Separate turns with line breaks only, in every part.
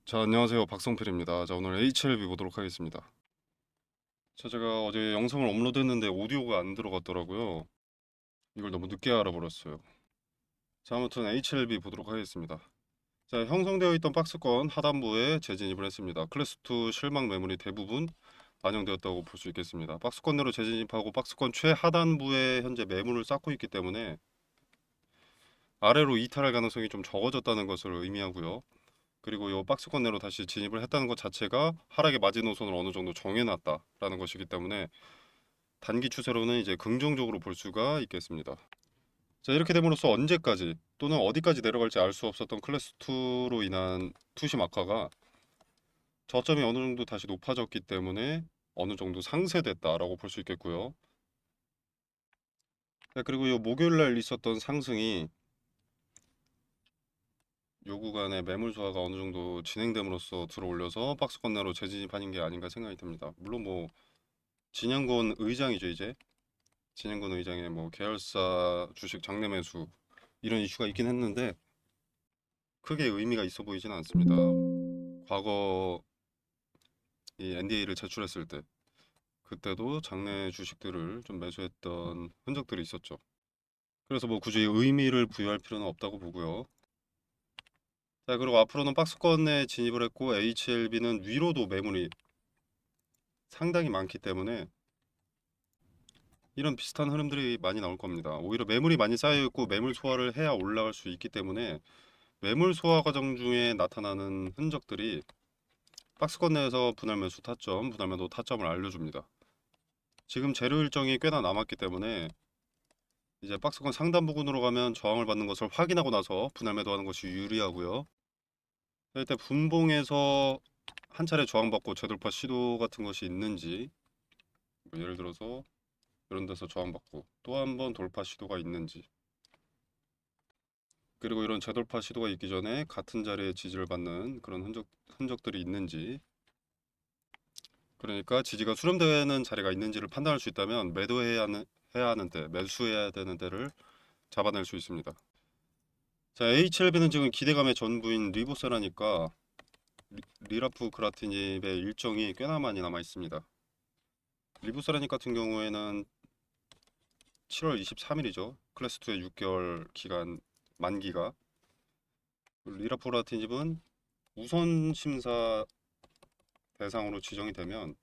자, 안녕하세요. 박성필입니다. 자, 오늘 HLB 보도록 하겠습니다. 자, 제가 어제 영상을 업로드했는데 오디오가 안 들어갔더라고요. 이걸 너무 늦게 알아버렸어요. 자, 아무튼 HLB 보도록 하겠습니다. 자, 형성되어 있던 박스권 하단부에 재진입을 했습니다. 클래스2 실망 매물이 대부분 반영되었다고 볼 수 있겠습니다. 박스권 내로 재진입하고 박스권 최하단부에 현재 매물을 쌓고 있기 때문에 아래로 이탈할 가능성이 좀 적어졌다는 것을 의미하고요. 그리고 이 박스권 내로 다시 진입을 했다는 것 자체가 하락의 마지노선을 어느 정도 정해놨다라는 것이기 때문에 단기 추세로는 이제 긍정적으로 볼 수가 있겠습니다. 자, 이렇게 됨으로써 언제까지 또는 어디까지 내려갈지 알 수 없었던 클래스2로 인한 투심 악화가 저점이 어느 정도 다시 높아졌기 때문에 어느 정도 상쇄됐다라고 볼 수 있겠고요. 자, 그리고 이 목요일 날 있었던 상승이 요 구간의 매물 소화가 어느 정도 진행됨으로써 들어올려서 박스권 내로 재진입하는 게 아닌가 생각이 듭니다. 물론 뭐 진영권 의장이죠 이제. 진영권 의장의 뭐 계열사 주식 장내 매수 이런 이슈가 있긴 했는데 크게 의미가 있어 보이지는 않습니다. 과거 이 NDA를 제출했을 때 그때도 장내 주식들을 좀 매수했던 흔적들이 있었죠. 그래서 뭐 굳이 의미를 부여할 필요는 없다고 보고요. 자, 그리고 앞으로는 박스권에 진입을 했고 HLB는 위로도 매물이 상당히 많기 때문에 이런 비슷한 흐름들이 많이 나올 겁니다. 오히려 매물이 많이 쌓여 있고 매물 소화를 해야 올라갈 수 있기 때문에 매물 소화 과정 중에 나타나는 흔적들이 박스권 내에서 분할 매수 타점, 분할 매도 타점을 알려줍니다. 지금 재료 일정이 꽤나 남았기 때문에 이제 박스권 상단 부근으로 가면 저항을 받는 것을 확인하고 나서 분할 매도하는 것이 유리하고요. 이때 분봉에서 한 차례 저항받고 재돌파 시도 같은 것이 있는지, 뭐 예를 들어서 이런 데서 저항받고 또 한 번 돌파 시도가 있는지, 그리고 이런 재돌파 시도가 있기 전에 같은 자리에 지지를 받는 그런 흔적들이 있는지, 그러니까 지지가 수렴되는 자리가 있는지를 판단할 수 있다면 해야 하는 때, 매수해야 되는 때를 잡아낼 수 있습니다. 자, HLB는 지금 기대감의 전부인 리보세라니까 리라프 그라티닙의 일정이 꽤나 많이 남아 있습니다. 리보세라닉 같은 경우에는 7월 23일이죠. 클래스2의 6개월 기간 만기가. 리라프 그라티닙은 우선 심사 대상으로 지정이 되면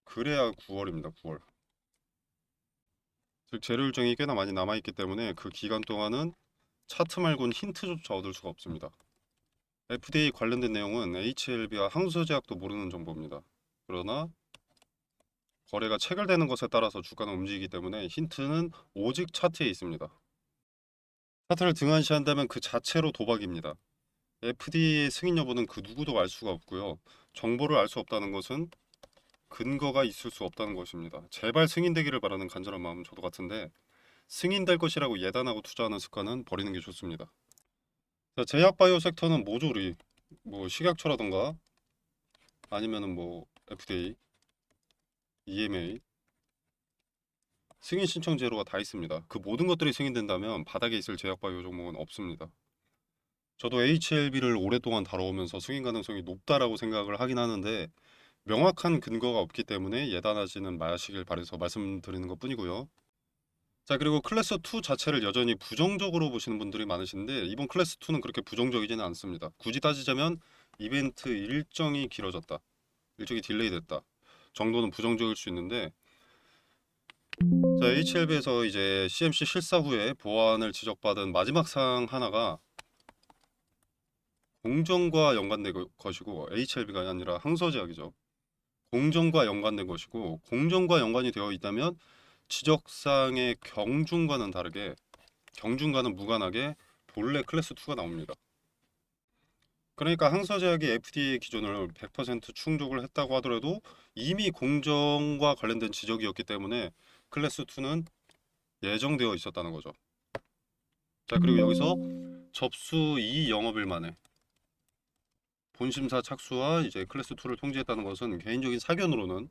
그래야 9월입니다. 9월. 즉 재료 일정이 꽤나 많이 남아있기 때문에 그 기간 동안은 차트 말고는 힌트조차 얻을 수가 없습니다. FDA 관련된 내용은 HLB와 항소제약도 모르는 정보입니다. 그러나 거래가 체결되는 것에 따라서 주가는 움직이기 때문에 힌트는 오직 차트에 있습니다. 차트를 등한시한다면 그 자체로 도박입니다. FDA의 승인 여부는 그 누구도 알 수가 없고요. 정보를 알 수 없다는 것은 근거가 있을 수 없다는 것입니다. 제발 승인되기를 바라는 간절한 마음은 저도 같은데 승인될 것이라고 예단하고 투자하는 습관은 버리는 게 좋습니다. 자, 제약바이오 섹터는 모조리 뭐 식약처라던가 아니면은 뭐 FDA, EMA 승인 신청 제로가 다 있습니다. 그 모든 것들이 승인된다면 바닥에 있을 제약바이오 종목은 없습니다. 저도 HLB를 오랫동안 다뤄오면서 승인 가능성이 높다라고 생각을 하긴 하는데 명확한 근거가 없기 때문에 예단하지는 마시길 바라서 말씀드리는 것뿐이고요. 자, 그리고 클래스 2 자체를 여전히 부정적으로 보시는 분들이 많으신데 이번 클래스 2는 그렇게 부정적이지는 않습니다. 굳이 따지자면 이벤트 일정이 길어졌다, 일정이 딜레이 됐다 정도는 부정적일 수 있는데, 자, HLB에서 이제 CMC 실사 후에 보안을 지적받은 마지막 사항 하나가 공정과 연관된 것이고 HLB가 아니라 항서제약이죠. 공정과 연관된 것이고 공정과 연관이 되어 있다면 지적사항의 경중과는 다르게 경중과는 무관하게 본래 클래스 2가 나옵니다. 그러니까 항서제약이 FDA 기준을 100% 충족을 했다고 하더라도 이미 공정과 관련된 지적이었기 때문에 클래스 2는 예정되어 있었다는 거죠. 자, 그리고 여기서 접수 2 영업일 만에 본심사 착수와 이제 클래스 2를 통지했다는 것은 개인적인 사견으로는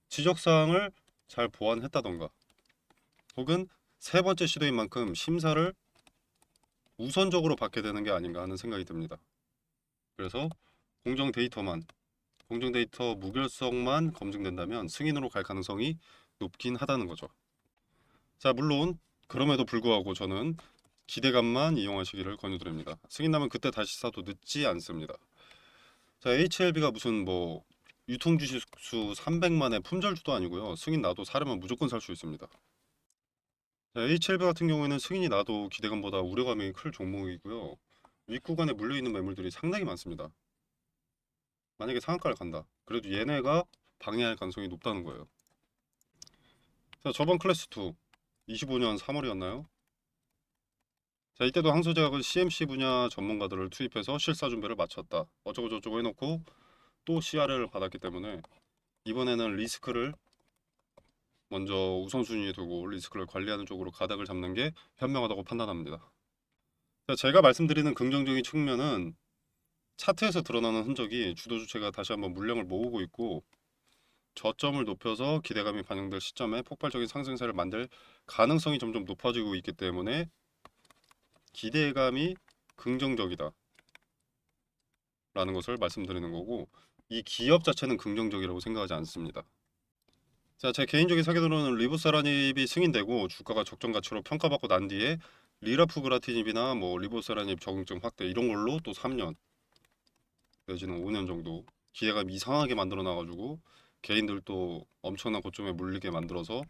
지적사항을 잘 보완했다던가 혹은 세 번째 시도인 만큼 심사를 우선적으로 받게 되는 게 아닌가 하는 생각이 듭니다. 그래서 공정 데이터만, 공정 데이터 무결성만 검증된다면 승인으로 갈 가능성이 높긴 하다는 거죠. 자, 물론 그럼에도 불구하고 저는 기대감만 이용하시기를 권유드립니다. 승인 나면 그때 다시 사도 늦지 않습니다. 자, HLB가 무슨 뭐 유통 주식수 300만의 품절주도 아니고요. 승인 나도 사려면 무조건 살 수 있습니다. 자, HLB 같은 경우에는 승인이 나도 기대감보다 우려감이 클 종목이고요. 윗구간에 물려있는 매물들이 상당히 많습니다. 만약에 상한가를 간다. 그래도 얘네가 방해할 가능성이 높다는 거예요. 자, 저번 클래스2 25년 3월이었나요? 자, 이때도 항소제약은 CMC 분야 전문가들을 투입해서 실사 준비를 마쳤다. 어쩌고 저쩌고 해놓고 또 CR을 받았기 때문에 이번에는 리스크를 먼저 우선순위에 두고 리스크를 관리하는 쪽으로 가닥을 잡는 게 현명하다고 판단합니다. 자, 제가 말씀드리는 긍정적인 측면은 차트에서 드러나는 흔적이 주도 주체가 다시 한번 물량을 모으고 있고 저점을 높여서 기대감이 반영될 시점에 폭발적인 상승세를 만들 가능성이 점점 높아지고 있기 때문에 기대감이 긍정적이다 라는 것을 말씀드리는 거고, 이 기업 자체는 긍정적이라고 생각하지 않습니다. 자, 제 개인적인 사견으로는 리보세라닙이 승인되고 주가가 적정 가치로 평가받고 난 뒤에 리라프그라티닙이나 뭐 리보세라닙 적응증 확대 이런 걸로 또 3년 내지는 5년 정도 기대감 이상하게 만들어 놔가지고 개인들도 엄청난 고점에 물리게 만들어서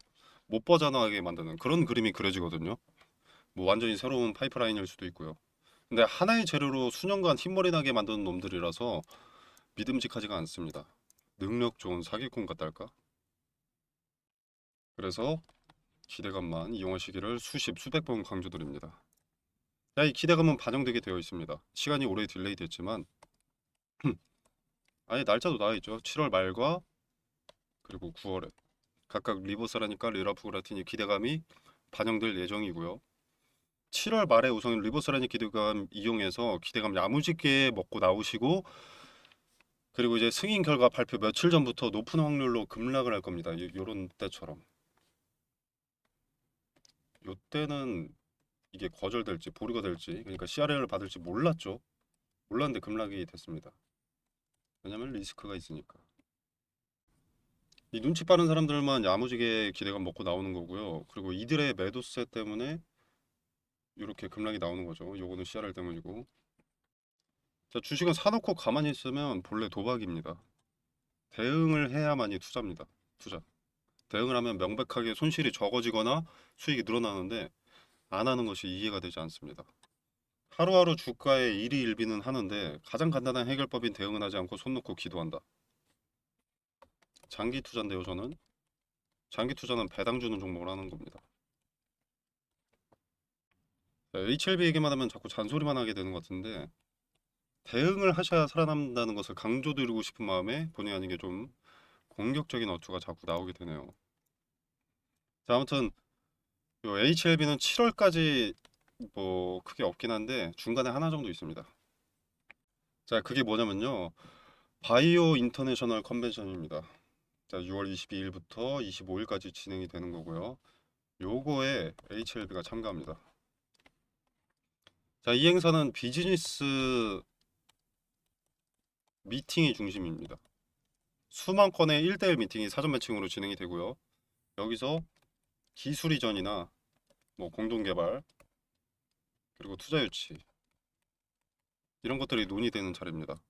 못 벗어나게 만드는 그런 그림이 그려지거든요. 뭐 완전히 새로운 파이프라인일 수도 있고요. 근데 하나의 재료로 수년간 흰머리 나게 만드는 놈들이라서 믿음직하지가 않습니다. 능력 좋은 사기꾼 같달까? 그래서 기대감만 이용하시기를 수십 수백 번 강조드립니다. 야, 이 기대감은 반영되게 되어 있습니다. 시간이 오래 딜레이 됐지만 아예 날짜도 나와 있죠. 7월 말과 그리고 9월에 각각 리보세라니까 리라프그라틴이 기대감이 반영될 예정이고요. 7월 말에 우선 리보세라니 기대감 이용해서 기대감 야무지게 먹고 나오시고, 그리고 이제 승인 결과 발표 며칠 전부터 높은 확률로 급락을 할 겁니다. 요런 때처럼. 요때는 이게 거절될지 보류가 될지, 그러니까 CRL을 받을지 몰랐죠. 몰랐는데 급락이 됐습니다. 왜냐면 리스크가 있으니까. 이 눈치 빠른 사람들만 야무지게 기대감 먹고 나오는 거고요. 그리고 이들의 매도세 때문에 이렇게 급락이 나오는 거죠. 요거는 CRL 때문이고. 자, 주식은 사놓고 가만히 있으면 본래 도박입니다. 대응을 해야만이 투자입니다. 투자. 대응을 하면 명백하게 손실이 적어지거나 수익이 늘어나는데 안 하는 것이 이해가 되지 않습니다. 하루하루 주가에 일희일비는 하는데 가장 간단한 해결법인 대응은 하지 않고 손 놓고 기도한다. 장기 투자인데요, 저는. 장기 투자는 배당 주는 종목을 하는 겁니다. HLB 얘기만 하면 자꾸 잔소리만 하게 되는 것 같은데, 대응을 하셔야 살아남는다는 것을 강조드리고 싶은 마음에 본의 아니게 좀 공격적인 어투가 자꾸 나오게 되네요. 자, 아무튼 요 HLB는 7월까지 뭐 크게 없긴 한데 중간에 하나 정도 있습니다. 자, 그게 뭐냐면요, 바이오 인터내셔널 컨벤션입니다. 자, 6월 22일부터 25일까지 진행이 되는 거고요. 요거에 HLB가 참가합니다. 자, 이 행사는 비즈니스 미팅이 중심입니다. 수만 건의 1대1 미팅이 사전 매칭으로 진행이 되고요. 여기서 기술 이전이나 뭐 공동 개발 그리고 투자 유치 이런 것들이 논의되는 자리입니다.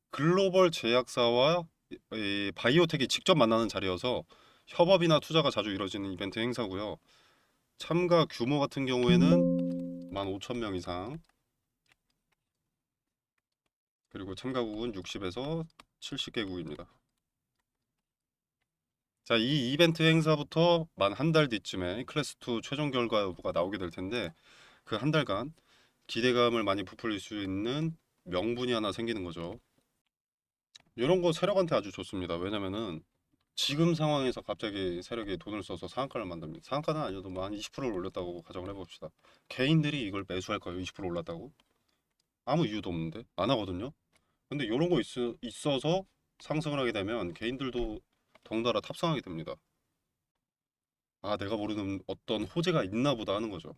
글로벌 제약사와 이 바이오텍이 직접 만나는 자리여서 협업이나 투자가 자주 이루어지는 이벤트 행사고요. 참가 규모 같은 경우에는 15,000명 이상, 그리고 참가국은 60에서 70개국입니다. 자, 이 이벤트 행사부터 만 한 달 뒤쯤에 클래스2 최종 결과 여부가 나오게 될 텐데, 그 한 달간 기대감을 많이 부풀릴 수 있는 명분이 하나 생기는 거죠. 이런 거 세력한테 아주 좋습니다. 왜냐면은 지금 상황에서 갑자기 세력이 돈을 써서 상한가를 만듭니다. 상한가는 아니어도 뭐 한 20%를 올렸다고 가정을 해봅시다. 개인들이 이걸 매수할 거예요. 20% 올랐다고? 아무 이유도 없는데 안 하거든요. 근데 이런 거 있어서 상승을 하게 되면 개인들도 덩달아 탑승하게 됩니다. 아, 내가 모르는 어떤 호재가 있나 보다 하는 거죠.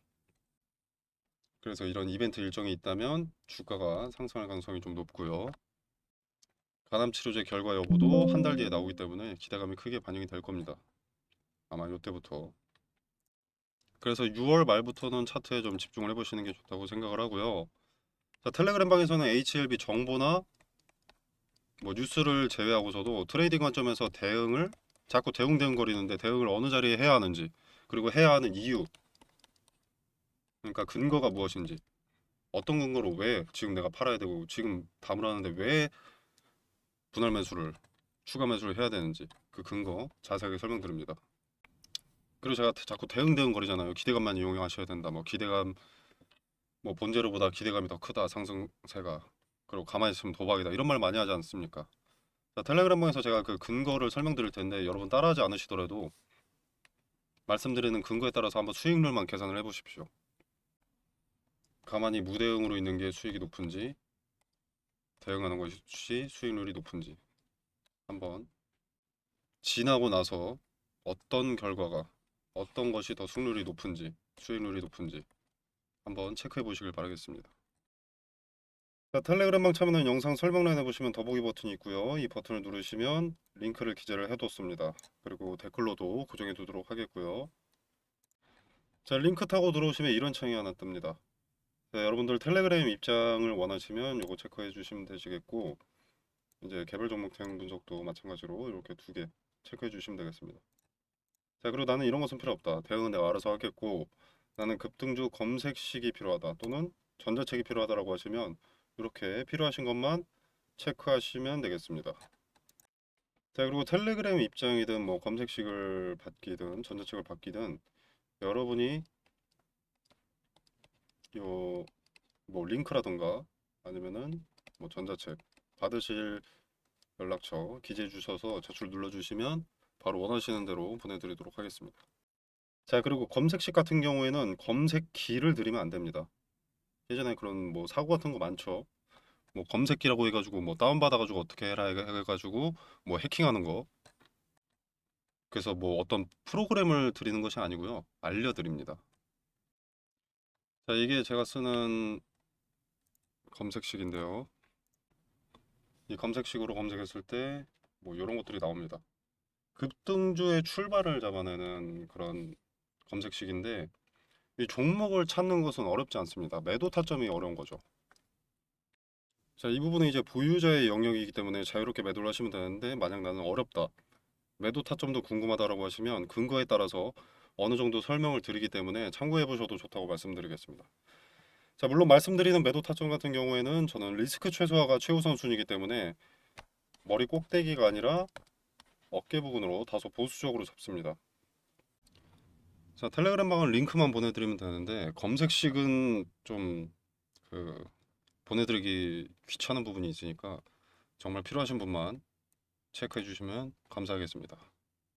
그래서 이런 이벤트 일정이 있다면 주가가 상승할 가능성이 좀 높고요. 간암 치료제 결과 여부도 한 달 뒤에 나오기 때문에 기대감이 크게 반영이 될 겁니다. 아마 이때부터. 그래서 6월 말부터는 차트에 좀 집중을 해보시는 게 좋다고 생각을 하고요. 자, 텔레그램 방에서는 HLB 정보나 뭐 뉴스를 제외하고서도 트레이딩 관점에서 대응을 자꾸 대응거리는데 대응을 어느 자리에 해야 하는지, 그리고 해야 하는 이유, 그러니까 근거가 무엇인지, 어떤 근거로 왜 지금 내가 팔아야 되고 지금 담을 하는데 왜 분할 매수를 추가 매수를 해야 되는지 그 근거 자세하게 설명드립니다. 그리고 제가 자꾸 대응 거리잖아요. 기대감만 이용하셔야 된다. 뭐 기대감, 뭐 본재료보다 기대감이 더 크다 상승세가, 그리고 가만히 있으면 도박이다, 이런 말 많이 하지 않습니까? 자, 텔레그램방에서 제가 그 근거를 설명드릴 텐데 여러분 따라하지 않으시더라도 말씀드리는 근거에 따라서 한번 수익률만 계산을 해보십시오. 가만히 무대응으로 있는 게 수익이 높은지 대응하는 것이 수익률이 높은지, 한번 지나고 나서 어떤 결과가, 어떤 것이 더 승률이 높은지 수익률이 높은지 한번 체크해 보시길 바라겠습니다. 자, 텔레그램방 참여는 영상 설명란에 보시면 더보기 버튼이 있고요. 이 버튼을 누르시면 링크를 기재를 해뒀습니다. 그리고 댓글로도 고정해 두도록 하겠고요. 자, 링크 타고 들어오시면 이런 창이 하나 뜹니다. 자, 여러분들 텔레그램 입장을 원하시면 이거 체크해 주시면 되시겠고, 이제 개별 종목 대응 분석도 마찬가지로 이렇게 두 개 체크해 주시면 되겠습니다. 자, 그리고 나는 이런 것은 필요 없다, 대응은 내가 알아서 하겠고, 나는 급등주 검색식이 필요하다 또는 전자책이 필요하다라고 하시면 이렇게 필요하신 것만 체크하시면 되겠습니다. 자, 그리고 텔레그램 입장이든 뭐 검색식을 받기든 전자책을 받기든 여러분이 요 뭐 링크라던가 아니면은 뭐 전자책 받으실 연락처 기재해 주셔서 제출 눌러 주시면 바로 원하시는 대로 보내드리도록 하겠습니다. 자, 그리고 검색식 같은 경우에는 검색키를 드리면 안 됩니다. 예전에 그런 뭐 사고 같은 거 많죠. 뭐 검색기라고 해가지고 뭐 다운받아가지고 어떻게 해라 해가지고 뭐 해킹하는 거. 그래서 뭐 어떤 프로그램을 드리는 것이 아니고요, 알려드립니다. 자, 이게 제가 쓰는 검색식인데요. 이 검색식으로 검색했을 때 뭐 이런 것들이 나옵니다. 급등주의 출발을 잡아내는 그런 검색식인데, 이 종목을 찾는 것은 어렵지 않습니다. 매도 타점이 어려운 거죠. 자, 이 부분은 이제 보유자의 영역이기 때문에 자유롭게 매도를 하시면 되는데, 만약 나는 어렵다, 매도 타점도 궁금하다라고 하시면 근거에 따라서 어느 정도 설명을 드리기 때문에 참고해 보셔도 좋다고 말씀드리겠습니다. 자, 물론 말씀드리는 매도 타점 같은 경우에는 저는 리스크 최소화가 최우선 순위이기 때문에 머리 꼭대기가 아니라 어깨 부분으로 다소 보수적으로 잡습니다. 자, 텔레그램 방은 링크만 보내드리면 되는데 검색식은 좀 보내드리기 귀찮은 부분이 있으니까 정말 필요하신 분만 체크해 주시면 감사하겠습니다.